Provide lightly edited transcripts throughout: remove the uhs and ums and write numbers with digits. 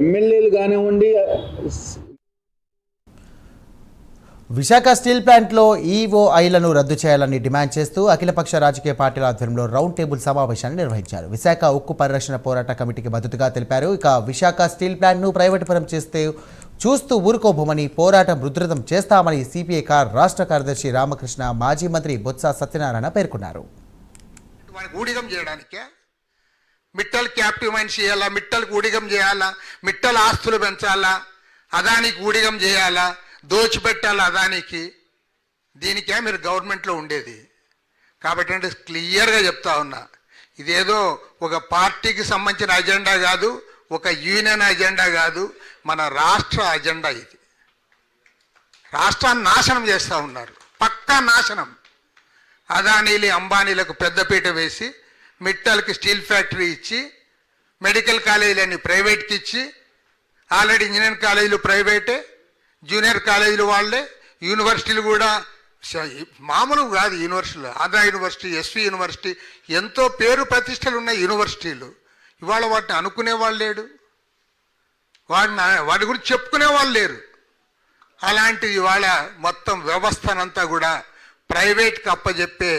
ఎమ్మెల్యేలు కానివ్వండి. విశాఖ స్టీల్ ప్లాంట్లో ఈఓఐలను రద్దు చేయాలని డిమాండ్ చేస్తూ అఖిలపక్ష రాజకీయ పార్టీల ఆధ్వర్యంలో రౌండ్ టేబుల్ సమావేశాన్ని నిర్వహించారు. విశాఖ ఉక్కు పరిరక్షణ పోరాట కమిటీకి మద్దతుగా తెలిపారు. ఇక విశాఖ స్టీల్ ప్లాంట్ను ప్రైవేటు పరం చూస్తూ ఊరుకోబోమని పోరాటం ఉధృతం చేస్తామని సిపిఐ రాష్ట్ర కార్యదర్శి రామకృష్ణ, మాజీ మంత్రి బొత్స సత్యనారాయణ పేర్కొన్నారు. ఊడిగం చేయడానికే మిట్టల్ క్యాప్టివ్ మైన్స్ చేయాలా, మిట్టల్కి ఊడిగం చేయాలా, మిట్టల్ ఆస్తులు పెంచాలా, అదానికి ఊడిగం చేయాలా, దోచిపెట్టాలా అదానికి. దీనికే మీరు గవర్నమెంట్లో ఉండేది. కాబట్టి అంటే క్లియర్గా చెప్తా ఉన్నా, ఇదేదో ఒక పార్టీకి సంబంధించిన అజెండా కాదు, ఒక యూనియన్ అజెండా కాదు, మన రాష్ట్ర అజెండా ఇది. రాష్ట్రాన్ని నాశనం చేస్తూ ఉన్నారు, పక్కా నాశనం. అదానీలు అంబానీలకు పెద్దపీట వేసి మిట్టల్కి స్టీల్ ఫ్యాక్టరీ ఇచ్చి, మెడికల్ కాలేజీలన్నీ ప్రైవేట్కి ఇచ్చి, ఆల్రెడీ ఇంజనీరింగ్ కాలేజీలు ప్రైవేటే, జూనియర్ కాలేజీలు వాళ్ళే, యూనివర్సిటీలు కూడా మామూలు కాదు. యూనివర్సిటీలు ఆంధ్ర యూనివర్సిటీ, ఎస్వి యూనివర్సిటీ, ఎంతో పేరు ప్రతిష్టలు ఉన్న యూనివర్సిటీలు ఇవాళ వాటిని అనుకునే వాళ్ళు లేడు, వాటి గురించి చెప్పుకునే వాళ్ళు లేరు. అలాంటి ఇవాళ మొత్తం వ్యవస్థనంతా కూడా ప్రైవేట్కి అప్పచెప్పే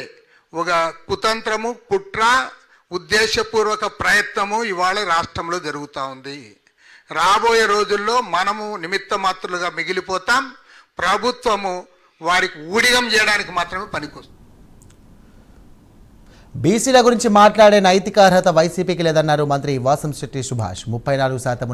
ఒక కుతంత్రము, కుట్ర, ఉద్దేశపూర్వక ప్రయత్నము ఇవాళ రాష్ట్రంలో జరుగుతూ ఉంది. రాబోయే రోజుల్లో మనము నిమిత్త మాత్రులుగా మిగిలిపోతాం. ప్రభుత్వము వారికి ఊడిగం చేయడానికి మాత్రమే పనికొస్తుంది. బీసీల గురించి మాట్లాడే నైతిక అర్హత వైసీపీకి లేదన్నారు మంత్రి వాసంశెట్టి సుభాష్. 34%